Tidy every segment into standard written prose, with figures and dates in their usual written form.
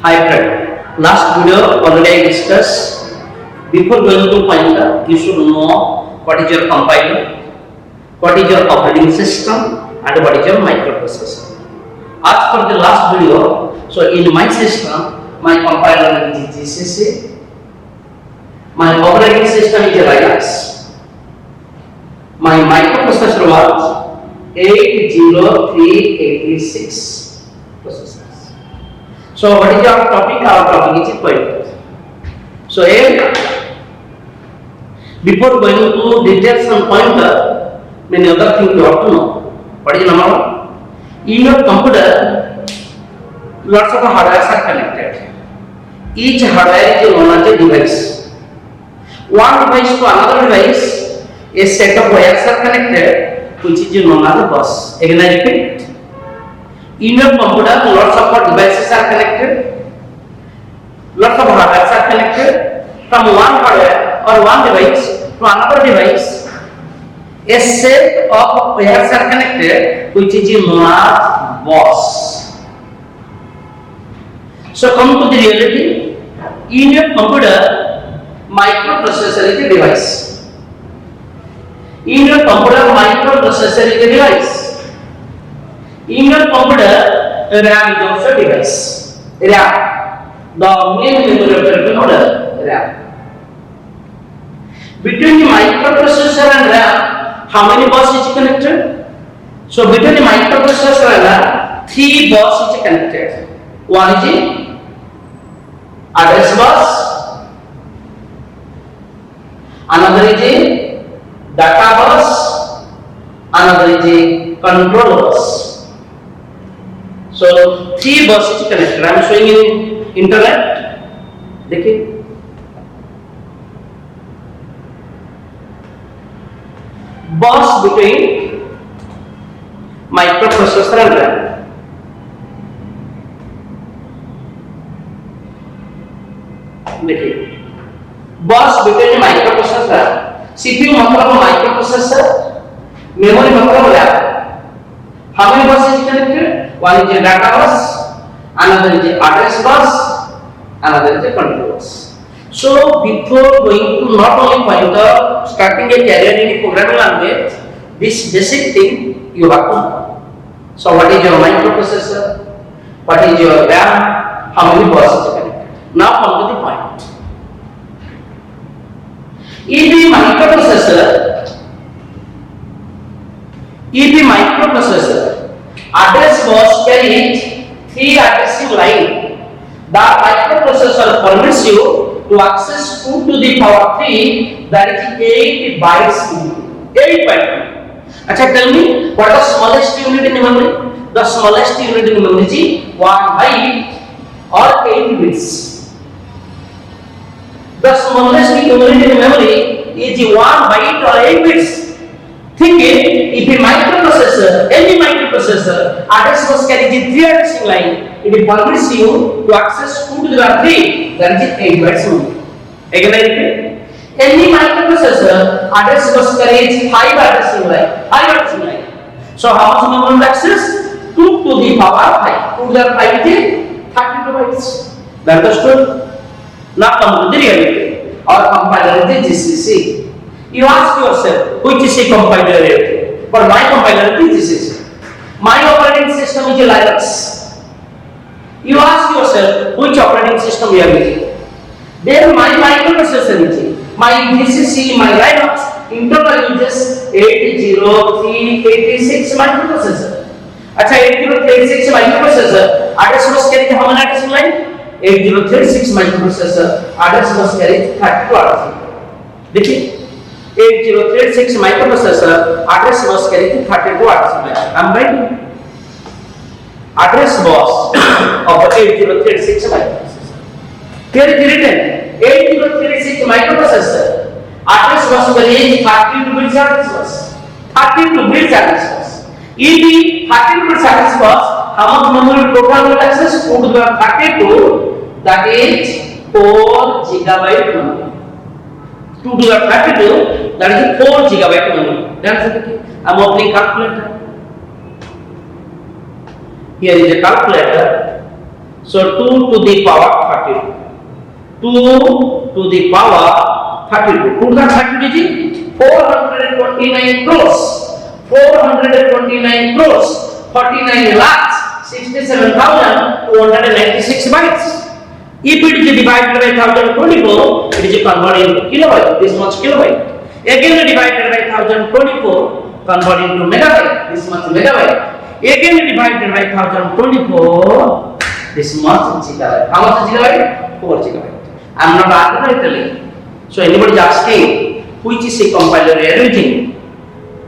Hi friend, last video already I discussed. Before going to pointer, you should know what is your compiler, what is your operating system, and what is your microprocessor. As for the last video, so in my system, my compiler is GCC, my operating system is Linux, my microprocessor was 80386 processors. So what is our topic? Our topic is pointer. So before going to details on pointer, many other things you have to know. What is number one? In your computer, lots of hardware are connected. Each hardware is known as a device. One device to another device, a set of wires are connected, which is known as a bus. Again I repeat. In your computer, lots of devices are connected, lots of hardware are connected. From one hardware or one device to another device, a set of wires are connected, which is known as bus. So come to the reality. In your computer, microprocessor is a device. In your computer, microprocessor is a device. In your computer, RAM is also a device. RAM, the main memory of your computer, RAM. Between the microprocessor and RAM, how many buses is connected? So between the microprocessor and RAM, 3 buses is connected. One is the address bus, another is the data bus, another is the control bus. So 3 buses connected. I am showing in internet. देखिए bus between microprocessor and RAM. देखिए bus between microprocessor RAM. CPU मतलब microprocessor, memory मतलब RAM. How many buses connected? One is a data bus, another is a address bus, another is a control bus. So before going to not only pointer, starting a career in a programming language, this basic thing you have to know. So what is your microprocessor? What is your RAM? How many buses are connected? Now come to the point. If the microprocessor address bus carries 3 addressing line, the microprocessor permits you to access 2 to the power 3, that is 8 bytes. 8 bytes. Achha, tell me what is the smallest unit in memory? The smallest unit in memory is 1 byte or 8 bits. The smallest unit in memory is 1 byte or 8 bits. Think it, if a microprocessor, any microprocessor, address bus carries 3 addressing line, it permits you to access 2 to the power 3, that is 8 bytes only. Again I repeat, any microprocessor, address bus carries 5 addressing line, 5 addressing line. So how much memory access? 2 to the power 5. 2 to the power 5 is 32 bytes. That understood? Now come to the reality. Our compiler is GCC. You ask yourself, which is a compiler? For my compiler is GCC. My operating system is Linux. You ask yourself, which operating system we are using? Then my microprocessor is my GCC, my Linux internal uses 80386 microprocessor. Achha, 80386 microprocessor address bus carries how many addressing line? 8036 microprocessor address bus carries 32 addressing line. देखिए 8036 microprocessor address bus carries 32 addressing line. I am writing address bus of 8036 microprocessor. Here is written 8036 microprocessor address bus carries 32 bits address bus. 32 bits address bus. If the 32 bits address bus, how much memory total will access? 2 to the power 32, that is 4 gigabyte memory. 2 to the power 32, that is 4 gigabyte memory. That's it. I am opening calculator. Here is a calculator. So So 2 to the power 32. 2 to the power 32. 2 to the 32 is 429 crores. 429 crores. 49 lakhs 67,296 bytes. If it is divided by 1024, it is converted into kilobyte. This much kilobyte. Again divided by 1024, converted into megabyte. This much megabyte. Again divided by 1024, this much gigabyte. How much gigabyte? 4 gigabyte. I am not arbitrarily. So anybody is asking which is a compiler you are using,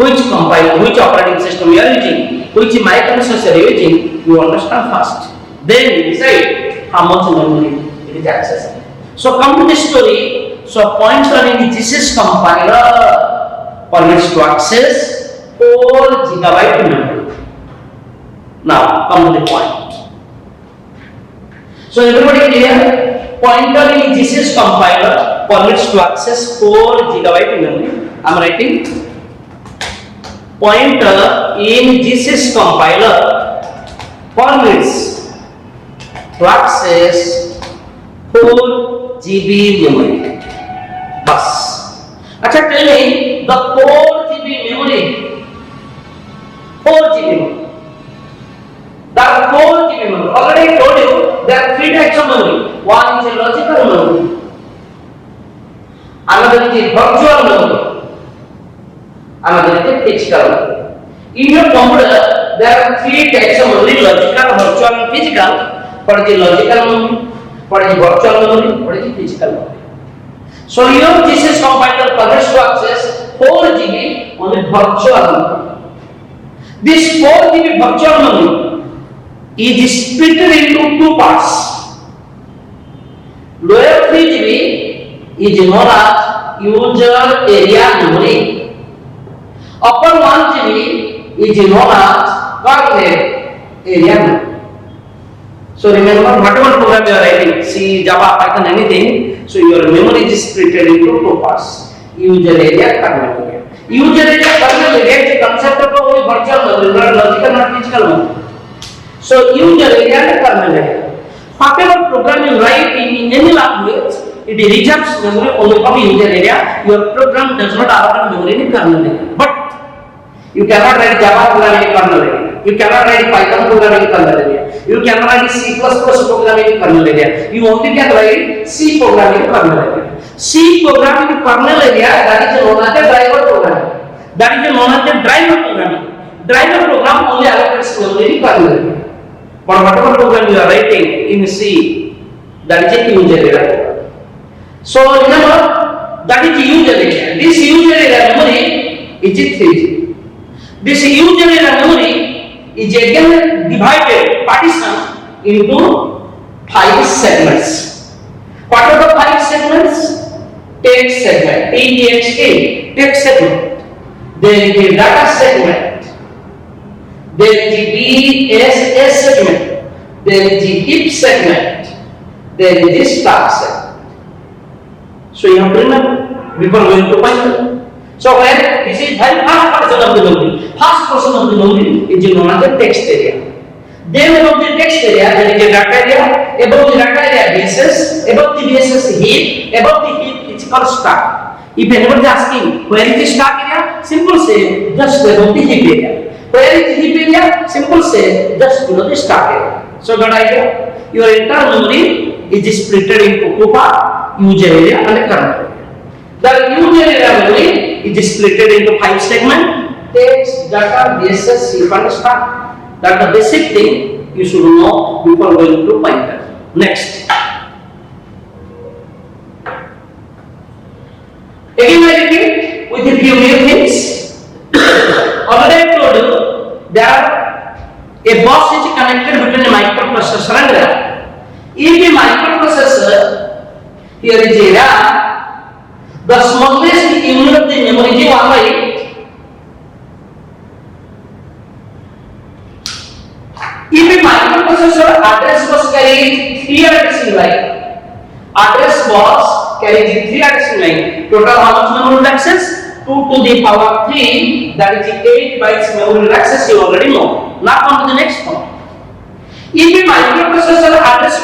which compiler, which operating system you are using, which microprocessor you are using, you understand first. Then you decide how much memory it is accessible. So come to this story. So pointer in this compiler permits to access 4 gigabyte memory. Now come to the point. So everybody clear? Pointer in this compiler permits to access 4 gigabyte memory. I am writing pointer in this compiler permits to access 4 GB memory. Bus. Acha, tell me the 4 GB memory. 4 GB memory. The 4 GB memory. Already I told you there are 3 types of memory. One is a logical memory. Another is a virtual memory. Another is a physical memory. In your computer, there are 3 types of memory: logical, virtual, and physical. What is the logical memory? What is the virtual memory? What is the physical memory? So here this is compiler permits to access 4 GB on a virtual memory. This 4 GB virtual memory is split into 2 parts. Lower 3 GB is known as user area memory. Upper 1 GB is known as kernel area memory. So remember, whatever program you are writing, C, Java, Python, anything, so your memory is split into 2 parts: user area, kernel area. User area, kernel area is the concept of a virtual memory, not logical, not physical memory. So user area and kernel area. Whatever program you write in any language, it reserves memory only from user area. Your program does not allocate memory in kernel area. But you cannot write Java program in kernel area. You cannot write Python program in kernel area. You cannot write C++ program in kernel area. You only can write C program in kernel area. C program in kernel area, that is known as a driver program. That is known as a driver programming. Driver program only allocates memory in kernel area. But whatever program you are writing in C, that is a user area program. So remember, that is user area. This user area memory is 3G. This user area memory is again divided, partition into 5 segments. What are the 5 segments? Text segment, TXT, text segment. There is a data segment. There is a BSS segment. There is a heap segment. There is a stack segment. So you have to remember before going to Python. So when this is very first portion of the memory. First portion of the memory is known as the text area. Then above the text area there is a data area. Above the data area BSS. Above the BSS heap. Above the heap it's called stack. If anybody is asking where is the stack area, simple say just above the heap area. Where is the heap area? Simple say just below the stack area. So got idea? Your entire memory is split into 2 parts: user area and kernel area. The user area memory is split into 5 segments: text, data, BSS, heap and stack. That's the basic thing you should know before going to Python. Next. Again I repeat with a few new things. Already I told you that a bus is connected between a microprocessor and RAM. If a microprocessor, here is a RAM, the smallest unit of the memory is 1 by 8. If a microprocessor address bus carries 3 addressing line, address bus carries 3 addressing line. Total how much memory will access? 2 to the power 3, that is 8 bytes memory will access, you already know. Now come to the next point. If a microprocessor address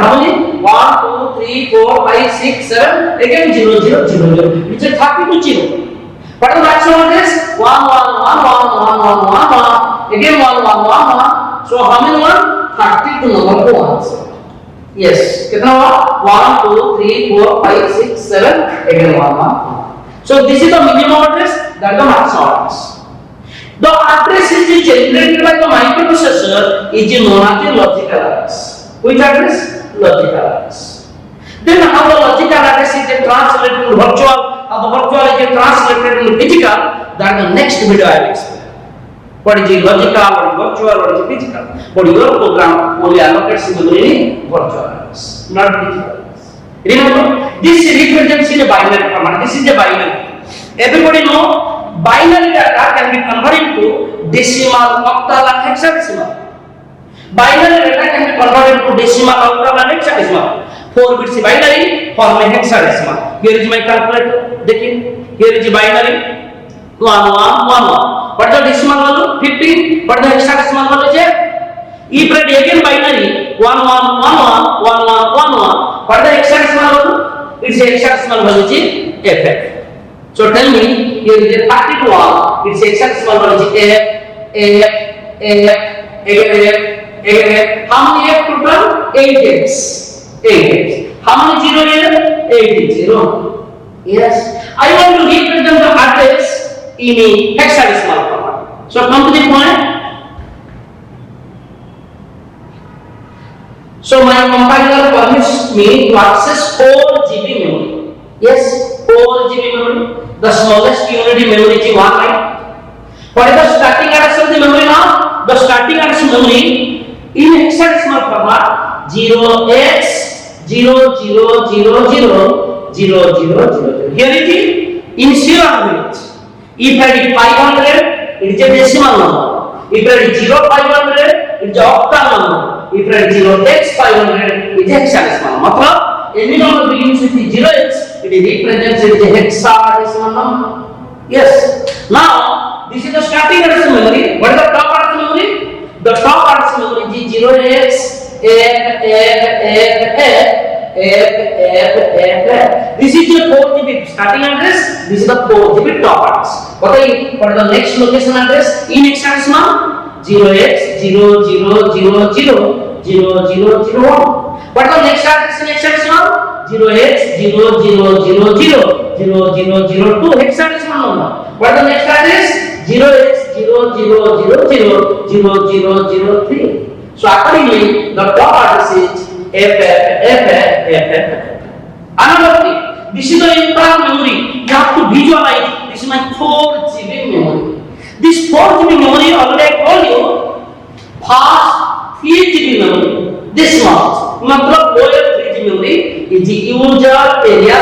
How many? 1, 2, 3, 4, 5, 6, 7. Again 0, 0, 0, 0. It's a 32 0. What the maximum address? 1, 1, 1, 1, 1, 1, 1, 1. Again 1, 1, 1, 1. So how many 1? 32 number ones. Yes. कितना हुआ? 1, 2, 3, 4, 5, 6, 7. Again 1, 1, 1. So this is the minimum address. That is the maximum address. The address is generated by the microprocessor is known as the logical address. Which address? Logical address. Then how the logical address is translated to virtual, how the virtual is translated into physical, that the next video I will explain. What is the logical, what is virtual, what is physical. But your program only allocates memory in virtual address, not physical address. Remember, this represents in a binary format. This is a binary. Everybody know binary data can be converted to decimal, octal, and hexadecimal. Binary data can be converted to decimal, octal, and hexadecimal. 4 bits binary form a hexadecimal. Here is my calculator. Dekhiye, here is binary 1, 1, 1, 1. What is the decimal value? 15. What is the hexadecimal value? If read again binary 1, 1, 1, 1, 1, 1, 1. What is the hexadecimal value? Its hexadecimal value is FF. So tell me, here is a 31. Its hexadecimal value is F. How many F total? 8 X. 8 X. How many 0 here? 8 0. Yes. I want to represent the address in a hexadecimal format. So come to the point. So my compiler permits me to access 4 GB memory. Yes, 4 GB memory. The smallest unit in memory is 1 byte. What is the starting address of the memory now? The starting address memory in hexadecimal format 0x00000000. Here it is in serial units. If I did 500, it is a decimal number. If I did 0500, it is an octal number. If I did 0x500, it is a hexadecimal number. Any number begins with the 0x, it represents it as a hexadecimal number. Yes. Now, this is the starting address memory. What is the top address memory? The top address memory is 0x This is your 4 GB starting address. This is the 4 GB top address. What is the next location address in hexadecimal? 0x00000001. What is the next address in hexadecimal? 0x00000002 hexadecimal number. What is the next address? 0x00000003. So accordingly, the top address is FF. Another thing, this is the internal memory. You have to visualize. This is my 4 GB memory. This 4 GB memory, already I told you, fast 3 GB memory. This much. Matlab lower 3 GB memory is the user area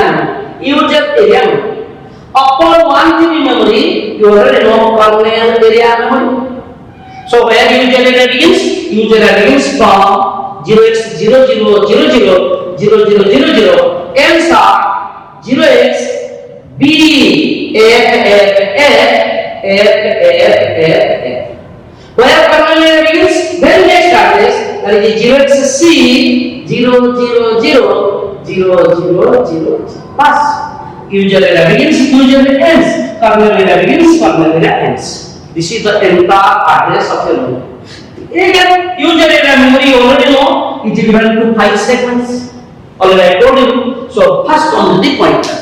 memory. Upper 1 GB memory, you already know kernel area memory. So where user area begins? User area begins from 0x00000000 ends are 0xBFFF Where kernel area begins, then next address, that is 0xC 0000000. Pass. User area begins, user area ends. Kernel area begins, kernel area ends. This is the entire address of your memory. Again, user area memory you already know is divided into 5 segments. Already I told you. So first on the pointer.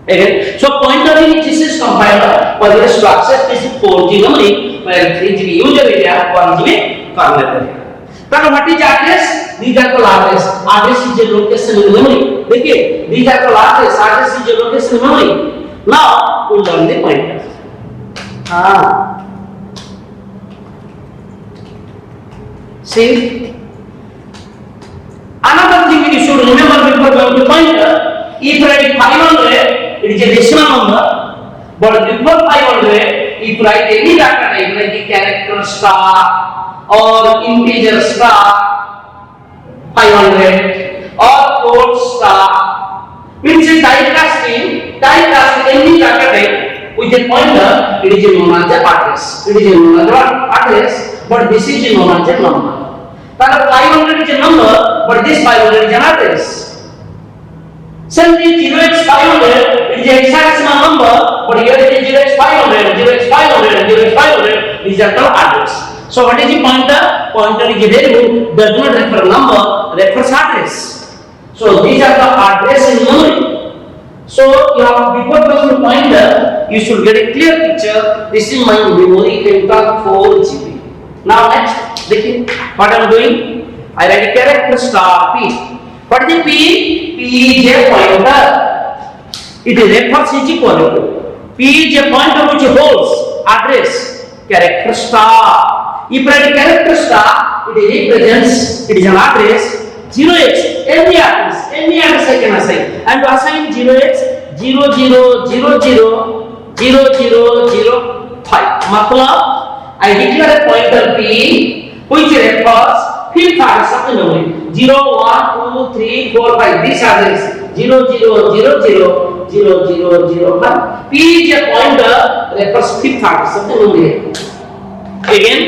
Again, so pointer in this is compiler for the to access this 4G memory where 3GB user area, 1GB kernel area. Then what is address? These are the address. Address is a location in memory. Okay, these are the address. Address is a location in memory. Now we learn the pointer. See, another thing you should remember before going to pointer. If write 500, it is a decimal number. But before 500, if write any data type like a character star or integer star 500 or code star, which is typecasting any data type with a pointer, it is known as the address. It is known as the address, but this is known as the number. That 500 is a number, but this 500 is an address. Similarly, 0x500 is a hexadecimal number, but here it is 0x500, 0x500, 0x500. These are the address. So what is the pointer? Pointer is a variable, does not refer number, refers address. So these are the address in memory. So you have, before going to pointer, you should get a clear picture. This is my memory enter 4GB. Now next, what I am doing? I write a character star P. What is the P? P is a pointer. It refers is equal to P is a pointer which holds address character star. If I write a character star, it represents, it is an address 0x, any address I can assign. And to assign 0x 00000005. Matlab, I declare a pointer P which refers fifth address of the memory 0, 1, 2, 3, 4, 5. This address 00000005. P is a pointer refers fifth address of the memory. Again,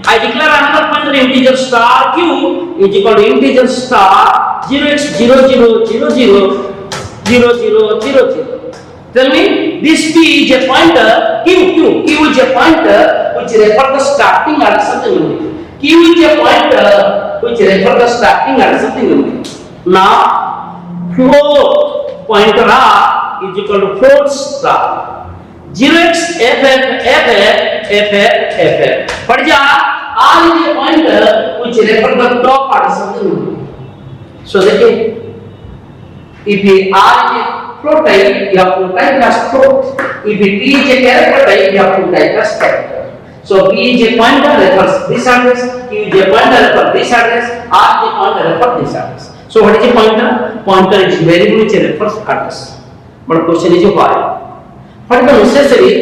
I declare another pointer integer star Q is equal to integer star 0x00000000. Tell me, this P is a pointer, Q is a pointer which refers the starting address of the memory. Q is a pointer which refers the starting address of the memory. Now, float pointer R is equal to float star 0xFFFFFF. What is R? R is a pointer which refers the top address of the memory. So that if R is a float type, you have to type as float. If P is a character type, you have to type as character. So P is a pointer refers this address, Q is a pointer refers this address, R is a pointer refers this address. So what is a pointer? Pointer is variable which refers address. But question is why? What is necessary?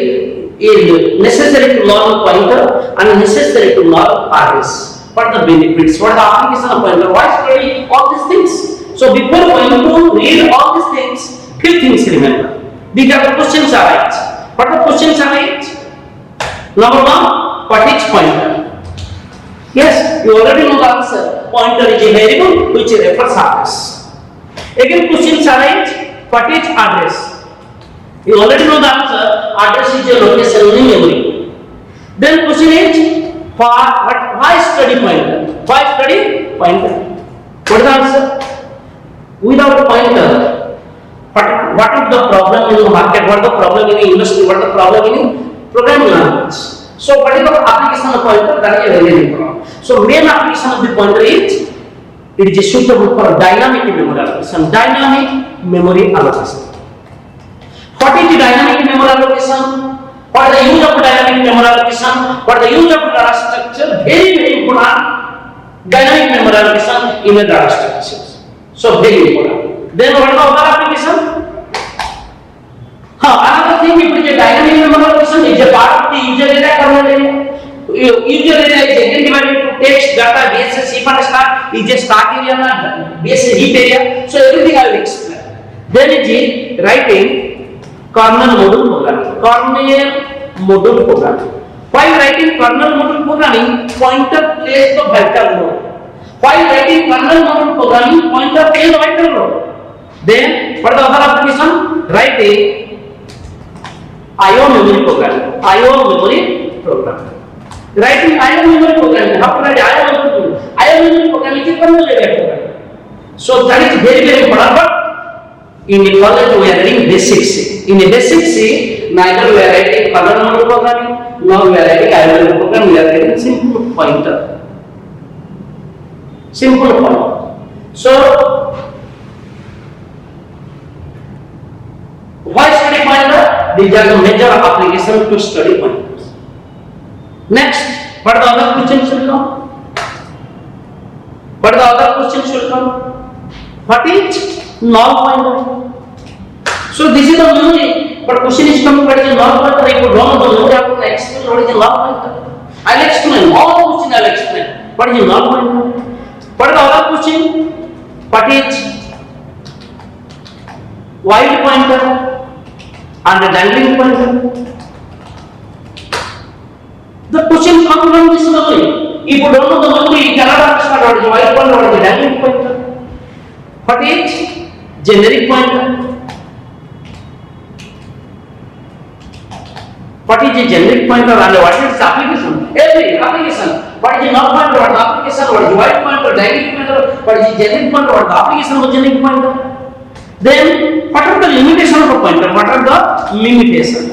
Is necessary to learn pointer and necessary to learn address. What are the benefits? What is the application of pointer? Why study all these things? So before going to read all these things, few things remember. These are the questions are right. What are the questions are right? Number 1, what is pointer? Yes, you already know the answer. Pointer is a variable which refers address. Again, questions are right. What is address? You already know the answer. Address is a location in memory. Then question is, why study pointer? Why study pointer? What is the answer? Without pointer, what is the problem in the market? What is the problem in the industry? What is the problem in programming language? So what is the application of pointer? That is very important. So main application of the pointer is, it is suitable for dynamic memory allocation. Dynamic memory allocation. What is the dynamic memory allocation? What is the use of dynamic memory allocation? What is the use of data structure? Very important. Dynamic memory allocation in a data structure. So very important. Then what is the other application? Another thing, if it is a dynamic memory allocation, is a part of the user area kernel area. User area is again divided into text, data, BSS, heap and stack. Is a stack area, BSS heap area. So everything I will explain. Then it is writing kernel module programming. Kernel module programming. While writing kernel module programming, pointer plays the vital role. While writing kernel module programming, pointer plays the vital role. Then, for the other application, write a IO memory program. IO memory program. Writing IO memory programming. How to write IO memory program? IO memory programming is a kernel level program. So that is very very important. But in the college we are reading basics. In the basics, neither we are writing kernel module programming, nor we are writing IO memory program. We are writing simple pointer. Simple pointer. So why study pointer? These are the major application to study pointers. Next, what the other question should come? What the other question should come? What is null pointer? So this is the memory, but question is coming. What is null pointer? If you don't know the memory, I will explain what is null pointer. I will explain all the question. I will explain what is null pointer. What is the other question? What is while pointer and the dangling pointer? The question comes from this memory. If you don't know the memory, you cannot understand what is while pointer, what is the dangling pointer. What is generic pointer? What is a generic pointer and what is its application? Every application. What is a null pointer? What is the application? What is while pointer? Dangling pointer? What is a generic pointer? What is the application of a generic pointer? Then, what are the limitations of a pointer? What are the limitations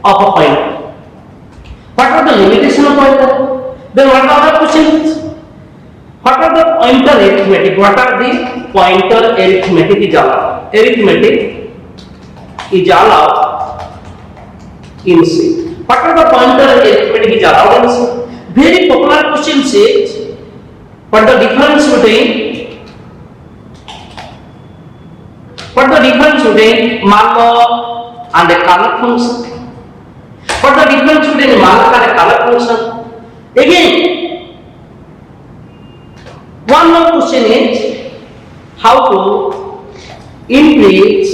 of a pointer? What are the limitations of a pointer? Then, what are the questions? What are the pointer arithmetic? What are the pointer arithmetic is allowed? Arithmetic is allowed in C. What are the pointer arithmetic is allowed in C? Very popular question says, what the difference between malloc and a color function? What the difference between malloc and a color function? Again, one more question is how to increase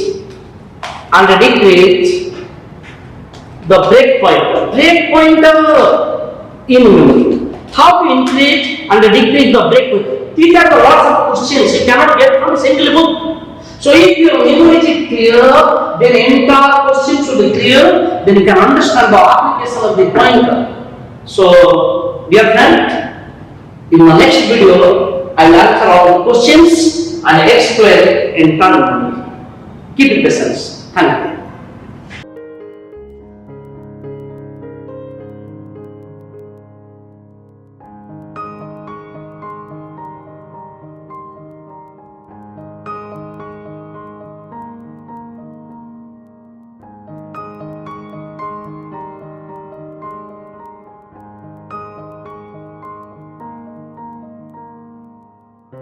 and decrease the break pointer. Break pointer in memory. How to increase and decrease the break pointer? These are the lots of questions you cannot get from a single book. So if your memory is clear, then entire question should be clear, then you can understand the application of the pointer. So, dear friend, in the next video, I will answer all the questions and explain in turn. Keep it patience. Thank you.